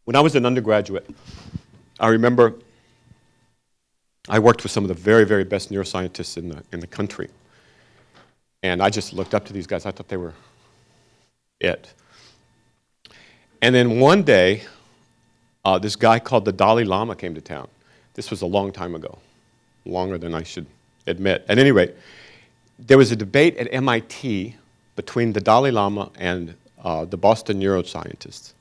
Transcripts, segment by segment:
When I was an undergraduate, I remember I worked with some of the very, very best neuroscientists in the country. And I just looked up to these guys. I thought they were it. And then one day, this guy called the Dalai Lama came to town. This was a long time ago, longer than I should admit. At any rate, there was a debate at MIT between the Dalai Lama and the Boston neuroscientists.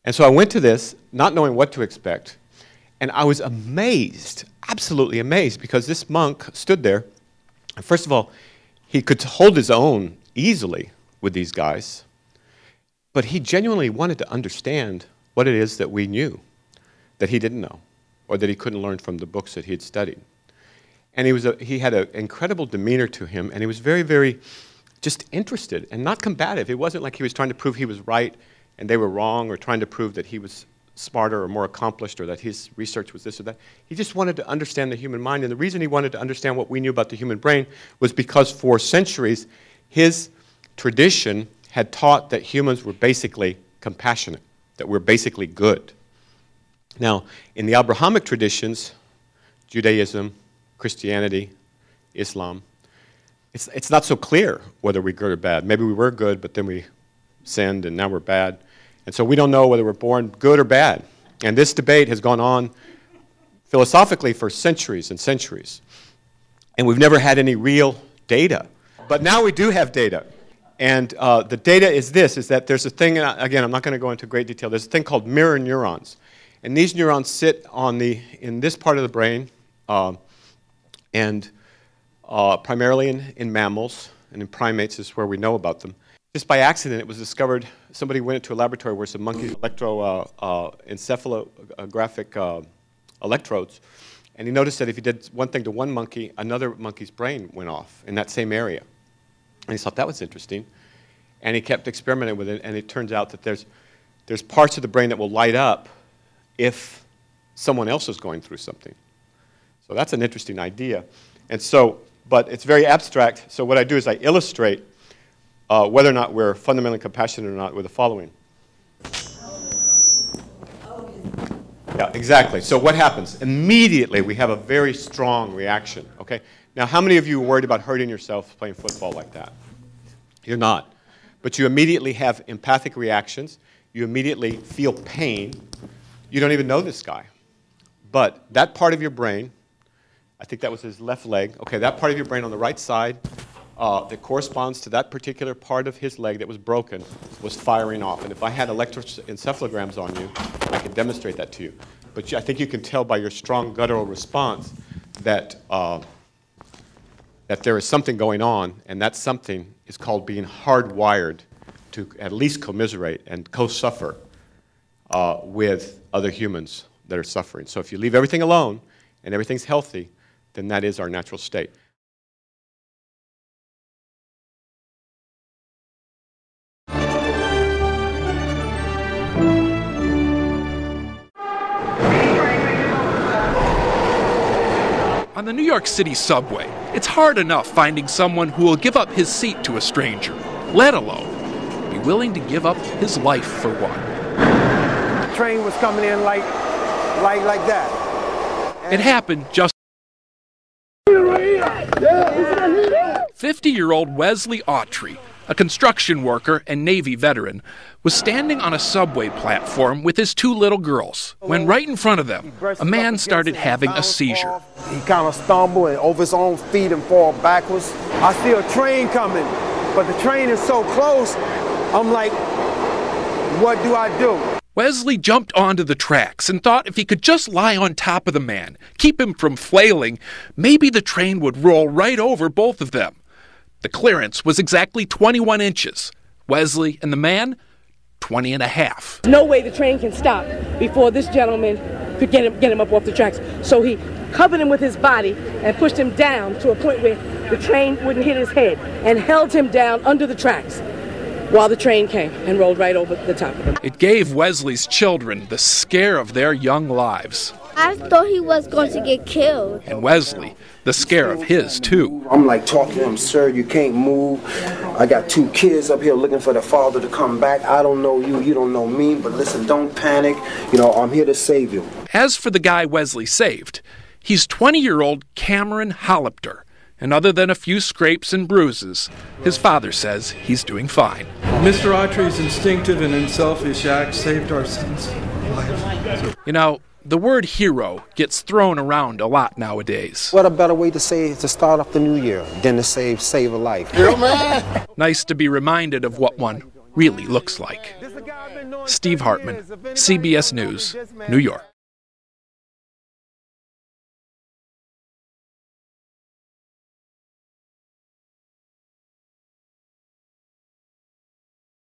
And so I went to this, not knowing what to expect, and I was amazed, absolutely amazed, because this monk stood there, and first of all, he could hold his own easily with these guys, but he genuinely wanted to understand what it is that we knew, that he didn't know, or that he couldn't learn from the books that he had studied. And he had an incredible demeanor to him, and he was very, very just interested and not combative. It wasn't like he was trying to prove he was right and they were wrong, or trying to prove that he was smarter or more accomplished, or that his research was this or that. He just wanted to understand the human mind, and the reason he wanted to understand what we knew about the human brain was because for centuries his tradition had taught that humans were basically compassionate, that we're basically good. Now, in the Abrahamic traditions, Judaism, Christianity, Islam, it's not so clear whether we're good or bad. Maybe we were good, but then we sinned, and now we're bad. And so we don't know whether we're born good or bad. And this debate has gone on philosophically for centuries and centuries. And we've never had any real data. But now we do have data. And the data is this, is that there's a thing, again, I'm not going to go into great detail, there's a thing called mirror neurons. And these neurons sit in this part of the brain, primarily in mammals, and in primates is where we know about them. Just by accident, it was discovered, somebody went into a laboratory where some monkeys encephalographic electrodes, and he noticed that if he did one thing to one monkey, another monkey's brain went off in that same area. And he thought that was interesting, and he kept experimenting with it, and it turns out that there's parts of the brain that will light up if someone else is going through something. So that's an interesting idea. And so, but it's very abstract, so what I do is I illustrate whether or not we're fundamentally compassionate or not with the following. Yeah, exactly. So what happens? Immediately we have a very strong reaction, okay? Now, how many of you are worried about hurting yourself playing football like that? You're not. But you immediately have empathic reactions. You immediately feel pain. You don't even know this guy. But that part of your brain, I think that was his left leg, okay, that part of your brain on the right side that corresponds to that particular part of his leg that was broken was firing off. And if I had electroencephalograms on you, I could demonstrate that to you. But I think you can tell by your strong guttural response that that there is something going on, and that something is called being hardwired to at least commiserate and co-suffer with other humans that are suffering. So if you leave everything alone and everything's healthy, then that is our natural state. On the New York City subway, it's hard enough finding someone who will give up his seat to a stranger, let alone be willing to give up his life for one. The train was coming in like that. It happened just 50-year-old Wesley Autry, a construction worker and Navy veteran, was standing on a subway platform with his two little girls when right in front of them, a man started having a seizure. He kind of stumbled and over his own feet and fall backwards. I see a train coming, but the train is so close, I'm like, what do I do? Wesley jumped onto the tracks and thought if he could just lie on top of the man, keep him from flailing, maybe the train would roll right over both of them. The clearance was exactly 21 inches. Wesley and the man, 20 and a half. No way the train can stop before this gentleman could get him up off the tracks. So he covered him with his body and pushed him down to a point where the train wouldn't hit his head and held him down under the tracks while the train came and rolled right over the top of him. It gave Wesley's children the scare of their young lives. I thought he was going to get killed. And Wesley, the scare of his, too. I'm like talking to him, sir, you can't move. I got 2 kids up here looking for the father to come back. I don't know you, you don't know me, but listen, don't panic. I'm here to save you. As for the guy Wesley saved, he's 20-year-old Cameron Hollipter. And other than a few scrapes and bruises, his father says he's doing fine. Mr. Autry's instinctive and unselfish act saved our son's life. The word hero gets thrown around a lot nowadays. What a better way to say to start off the new year than to save a life. Nice to be reminded of what one really looks like. Steve Hartman, CBS News, New York.